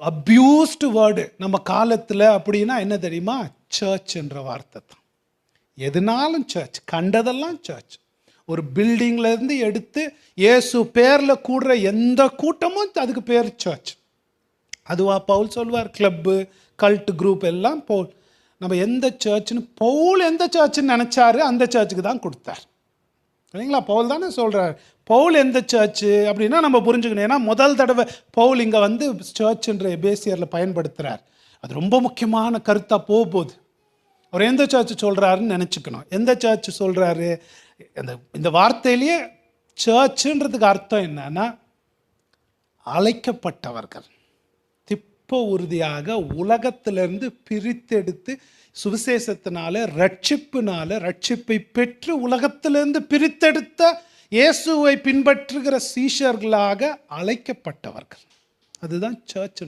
Abused word நம்ம காலத்தில். அப்படின்னா என்ன தெரியுமா? சர்ச் என்ற வார்த்தை தான். எதுனாலும் சர்ச், கண்டதெல்லாம் சர்ச். ஒரு பில்டிங்லேருந்து எடுத்து இயேசு பேரில் கூடுற எந்த கூட்டமும் அதுக்கு பேர் சர்ச். அதுவா பவுல் சொல்வார், கிளப்பு கல்ட் குரூப் எல்லாம் பவுல். நம்ம எந்த சர்ச்சுன்னு, பவுல் எந்த சர்ச்சுன்னு நினச்சாரு அந்த சர்ச்சுக்கு தான் கொடுத்தார். இல்லைங்களா? பவுல் தானே சொல்கிறார். பவுல் எந்த சர்ச்சு அப்படின்னா நம்ம புரிஞ்சுக்கணும். ஏன்னா முதல் தடவை பவுல் இங்கே வந்து சர்ச்ன்ற எபேசியரில் பயன்படுத்துகிறார். அது ரொம்ப முக்கியமான கருத்தாக போகுது. அவர் எந்த சர்ச்சு சொல்கிறாருன்னு நினச்சிக்கணும். எந்த சர்ச்சு சொல்கிறாரு? இந்த வார்த்தையிலேயே சர்ச்சுன்றதுக்கு அர்த்தம் என்னன்னா, அழைக்கப்பட்டவர்கள் திப்ப உறுதியாக உலகத்திலிருந்து பிரித்தெடுத்து சுவிசேஷத்தினால ரட்சிப்பை பெற்று உலகத்திலிருந்து பிரித்தெடுத்த இயேசுவை பின்பற்றுகிற சீஷர்களாக அழைக்கப்பட்டவர்கள். அதுதான் சர்ச்.